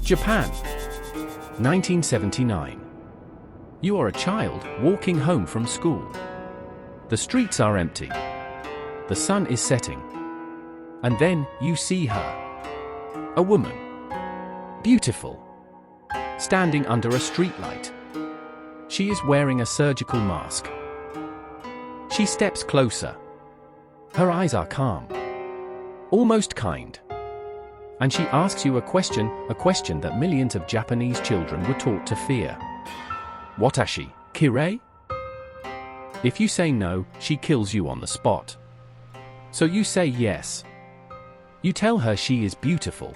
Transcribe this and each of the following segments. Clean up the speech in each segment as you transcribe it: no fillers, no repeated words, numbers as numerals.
Japan. 1979. You are a child walking home from school. The streets are empty. The sun is setting. And then you see her. A woman. Beautiful. Standing under a streetlight. She is wearing a surgical mask. She steps closer. Her eyes are calm. Almost kind. And she asks you a question that millions of Japanese children were taught to fear. Watashi, kirei? If you say no, she kills you on the spot. So you say yes. You tell her she is beautiful.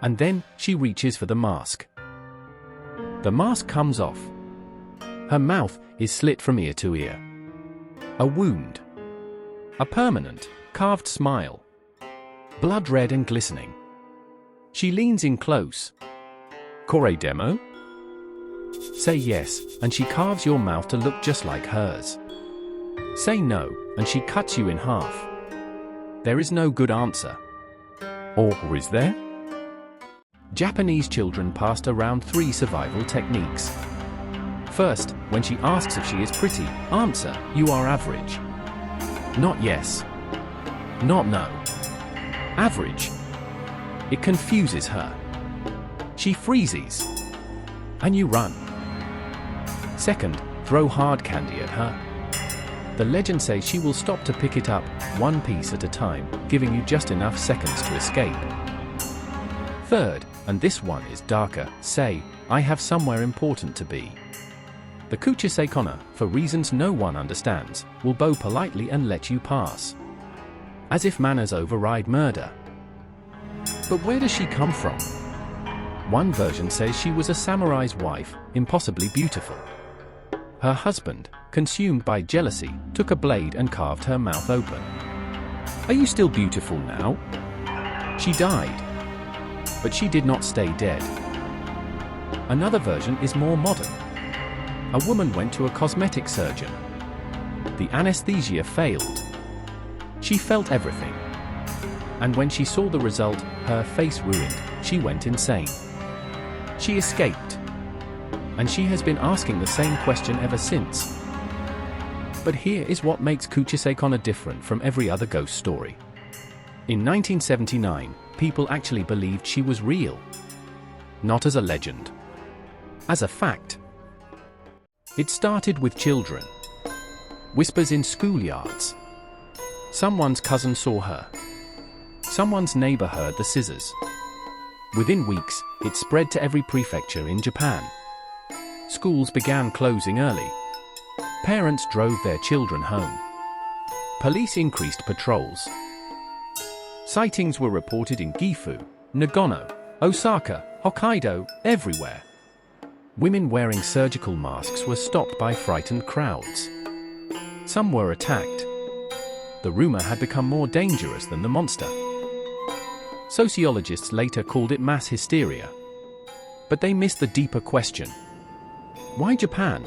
And then she reaches for the mask. The mask comes off. Her mouth is slit from ear to ear. A wound. A permanent, carved smile. Blood red and glistening. She leans in close. Kore demo? Say yes, and she carves your mouth to look just like hers. Say no, and she cuts you in half. There is no good answer. Or is there? Japanese children passed around 3 survival techniques. First, when she asks if she is pretty, answer, you are average. Not yes. Not no. Average. It confuses her. She freezes. And you run. Second, throw hard candy at her. The legend says she will stop to pick it up, 1 piece at a time, giving you just enough seconds to escape. Third, and this one is darker, say, I have somewhere important to be. The Kuchisake-onna, for reasons no one understands, will bow politely and let you pass. As if manners override murder. But where does she come from? One version says she was a samurai's wife, impossibly beautiful. Her husband, consumed by jealousy, took a blade and carved her mouth open. Are you still beautiful now? She died. But she did not stay dead. Another version is more modern. A woman went to a cosmetic surgeon. The anesthesia failed. She felt everything. And when she saw the result, her face ruined, she went insane. She escaped. And she has been asking the same question ever since. But here is what makes Kuchisake-onna different from every other ghost story. In 1979, people actually believed she was real. Not as a legend. As a fact. It started with children. Whispers in schoolyards. Someone's cousin saw her. Someone's neighbor heard the scissors. Within weeks, it spread to every prefecture in Japan. Schools began closing early. Parents drove their children home. Police increased patrols. Sightings were reported in Gifu, Nagano, Osaka, Hokkaido, everywhere. Women wearing surgical masks were stopped by frightened crowds. Some were attacked. The rumor had become more dangerous than the monster. Sociologists later called it mass hysteria. But they missed the deeper question. Why Japan?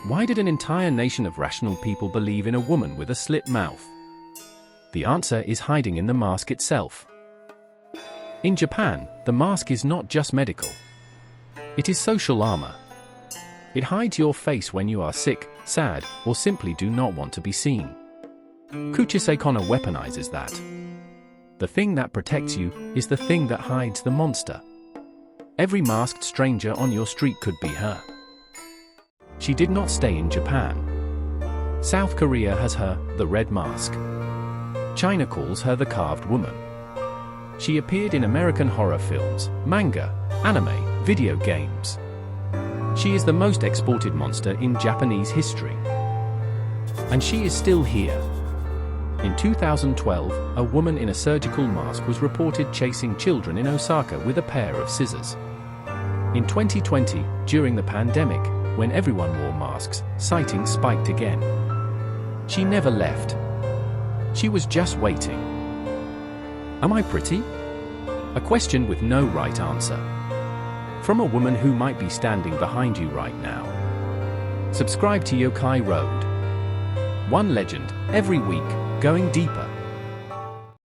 Why did an entire nation of rational people believe in a woman with a slit mouth? The answer is hiding in the mask itself. In Japan, the mask is not just medical. It is social armor. It hides your face when you are sick, sad, or simply do not want to be seen. Kuchisake-onna weaponizes that. The thing that protects you is the thing that hides the monster. Every masked stranger on your street could be her. She did not stay in Japan. South Korea has her, the red mask. China calls her the carved woman. She appeared in American horror films, manga, anime, video games. She is the most exported monster in Japanese history. And she is still here. In 2012, a woman in a surgical mask was reported chasing children in Osaka with a pair of scissors. In 2020, during the pandemic, when everyone wore masks, sightings spiked again. She never left. She was just waiting. Am I pretty? A question with no right answer. From a woman who might be standing behind you right now. Subscribe to Yokai Road. One legend, every week, going deeper.